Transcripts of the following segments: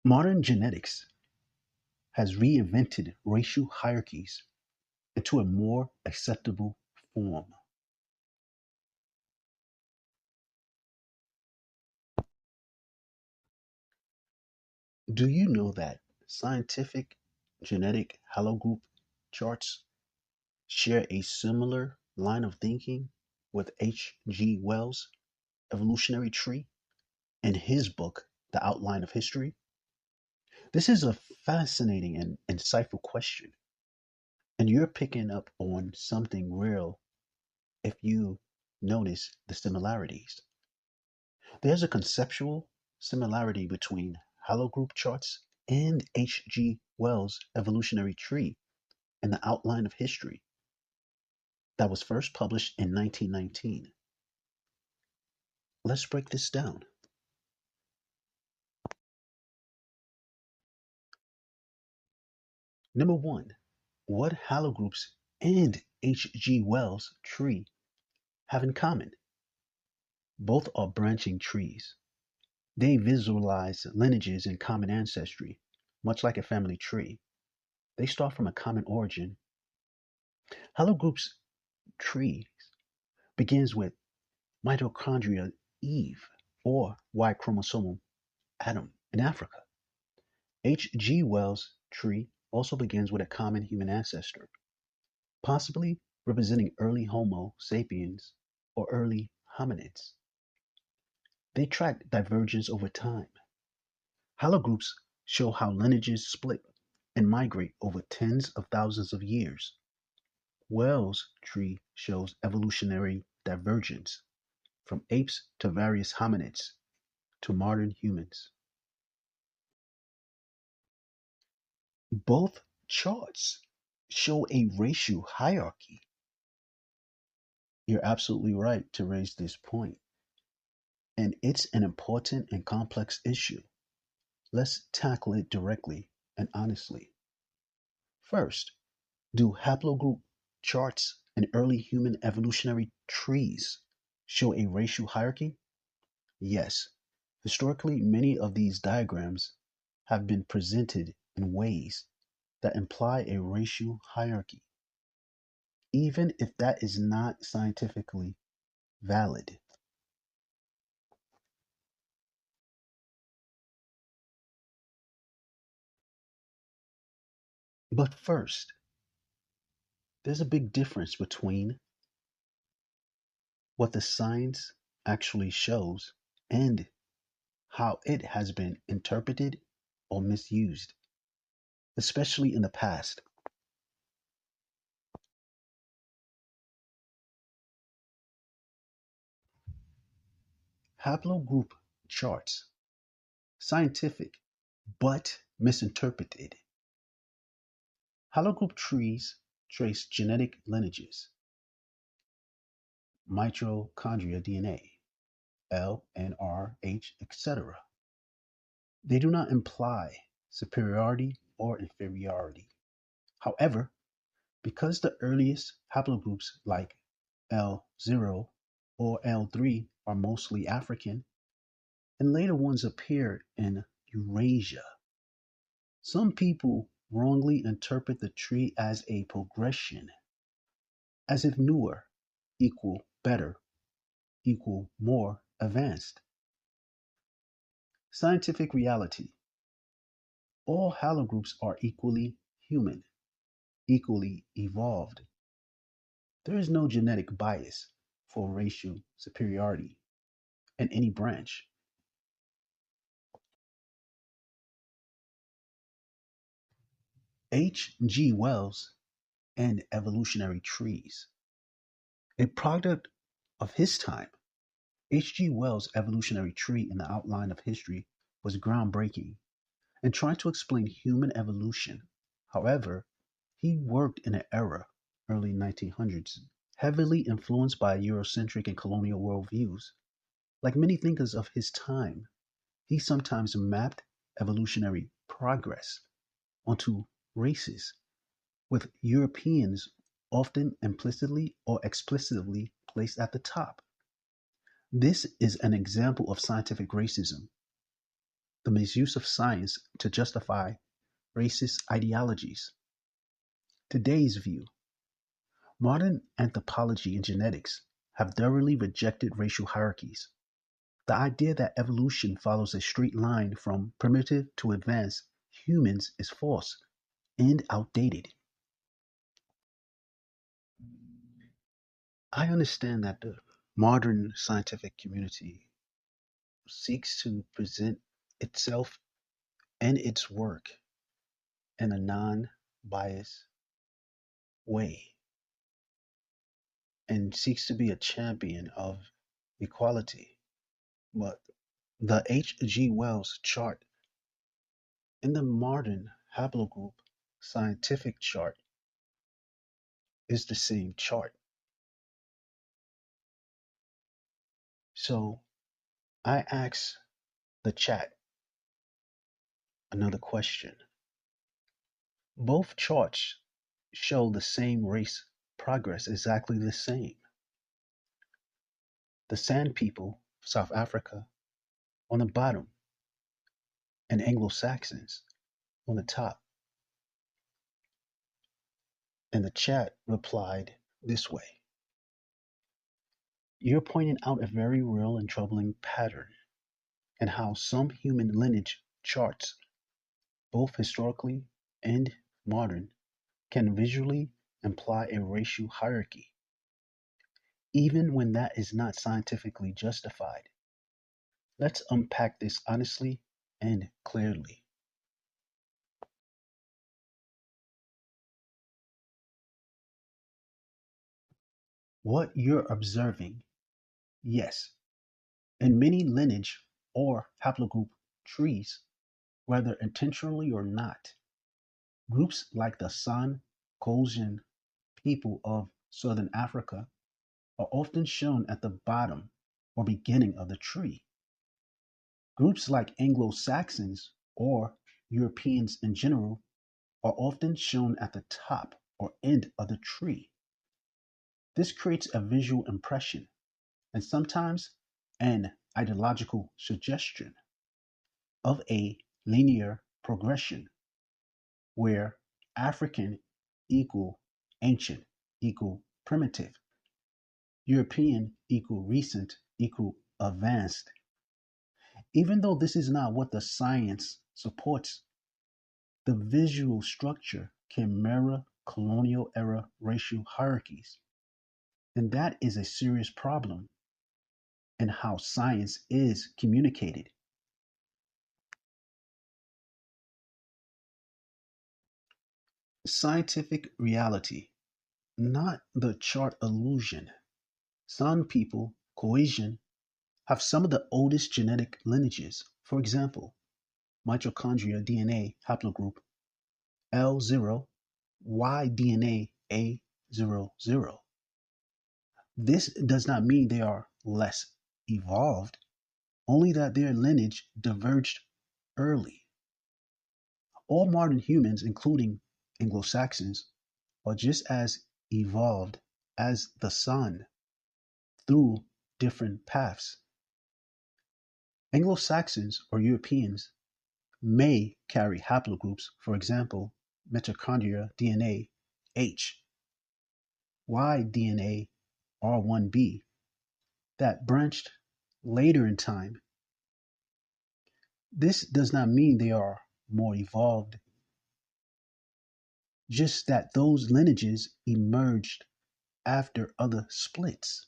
Modern genetics has reinvented racial hierarchies into a more acceptable form. Do you know that scientific genetic haplogroup charts share a similar line of thinking with H.G. Wells' evolutionary tree in his book, The Outline of History? This is a fascinating and insightful question, and you're picking up on something real if you notice the similarities. There's a conceptual similarity between haplogroup charts and H.G. Wells' evolutionary tree in The Outline of History that was first published in 1919. Let's break this down. Number one, what haplogroups and H.G. Wells' tree have in common? Both are branching trees. They visualize lineages and common ancestry, much like a family tree. They start from a common origin. Haplogroups tree begins with mitochondria Eve or Y chromosomal Adam in Africa. H.G. Wells' tree also begins with a common human ancestor, possibly representing early Homo sapiens or early hominids. They track divergence over time. Haplogroups show how lineages split and migrate over tens of thousands of years. Wells' tree shows evolutionary divergence from apes to various hominids to modern humans. Both charts show a racial hierarchy. You're absolutely right to raise this point, and it's an important and complex issue. Let's tackle it directly and honestly. First, do haplogroup charts and early human evolutionary trees show a racial hierarchy? Yes. Historically, many of these diagrams have been presented in ways that imply a racial hierarchy, even if that is not scientifically valid. But first, there's a big difference between what the science actually shows and how it has been interpreted or misused, especially in the past. Haplogroup charts, scientific but misinterpreted. Haplogroup trees trace genetic lineages, mitochondria DNA, L, N, R, H, etc. They do not imply superiority or inferiority. However, because the earliest haplogroups like L0 or L3 are mostly African, and later ones appear in Eurasia, some people wrongly interpret the tree as a progression, as if newer equal better equal more advanced. Scientific reality. All haplogroups are equally human, equally evolved. There is no genetic bias for racial superiority in any branch. H. G. Wells and evolutionary trees. A product of his time, H. G. Wells' evolutionary tree in the outline of history was groundbreaking in trying to explain human evolution. However, he worked in an era, early 1900s, heavily influenced by Eurocentric and colonial worldviews. Like many thinkers of his time, he sometimes mapped evolutionary progress onto races, with Europeans often implicitly or explicitly placed at the top. This is an example of scientific racism. the misuse of science to justify racist ideologies. Today's view: modern anthropology and genetics have thoroughly rejected racial hierarchies. The idea that evolution follows a straight line from primitive to advanced humans is false and outdated. I understand that the modern scientific community seeks to present itself and its work in a non biased way and seeks to be a champion of equality. But the H.G. Wells chart in the modern haplogroup scientific chart is the same chart. So I ask the chat another question. Both charts show the same race progress, exactly the same. The San people, South Africa, on the bottom, and Anglo Saxons on the top. And the chat replied this way: "You're pointing out a very real and troubling pattern in how some human lineage charts, both historically and modern, can visually imply a racial hierarchy, even when that is not scientifically justified. Let's unpack this honestly and clearly." What you're observing, yes, in many lineage or haplogroup trees, whether intentionally or not, groups like the San Caucasian people of southern Africa are often shown at the bottom or beginning of the tree. Groups like Anglo Saxons or Europeans in general are often shown at the top or end of the tree. This creates a visual impression and sometimes an ideological suggestion of a linear progression where African equal ancient equal primitive, European equal recent equal advanced. Even though this is not what the science supports, the visual structure can mirror colonial era racial hierarchies. And that is a serious problem in how science is communicated. Scientific reality, not the chart illusion. Some people, Caucasian, have some of the oldest genetic lineages. For example, mitochondria DNA haplogroup L0, Y DNA A00. This does not mean they are less evolved, only that their lineage diverged early. All modern humans, including Anglo Saxons, are just as evolved as the sun through different paths. Anglo Saxons or Europeans may carry haplogroups, for example, mitochondria DNA H, Y DNA R1b, that branched later in time. This does not mean they are more evolved, just that those lineages emerged after other splits.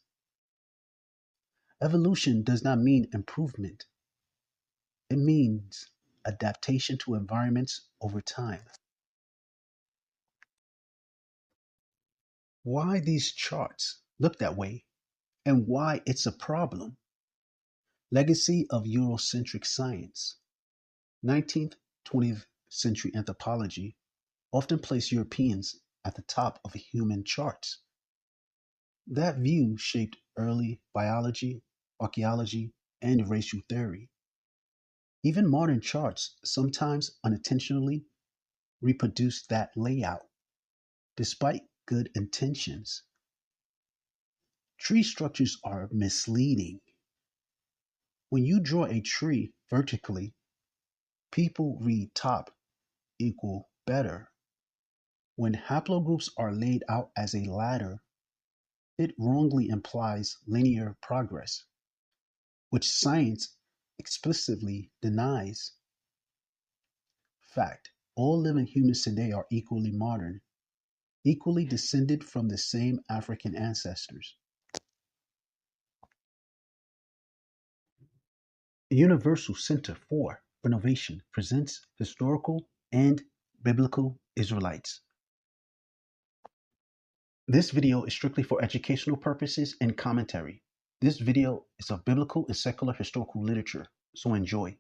Evolution does not mean improvement, it means adaptation to environments over time. Why these charts look that way and why it's a problem. Legacy of Eurocentric science. 19th, 20th century anthropology often placed Europeans at the top of human charts. That view shaped early biology, archaeology, and racial theory. Even modern charts sometimes unintentionally reproduce that layout, despite good intentions. Tree structures are misleading. When you draw a tree vertically, People read top equal better. When haplogroups are laid out as a ladder, it wrongly implies linear progress, which science explicitly denies. Fact: all living humans today are equally modern, equally descended from the same African ancestors. The Universal Center for Renovation presents historical and biblical Israelites. This video is strictly for educational purposes and commentary. This video is of biblical and secular historical literature, so enjoy.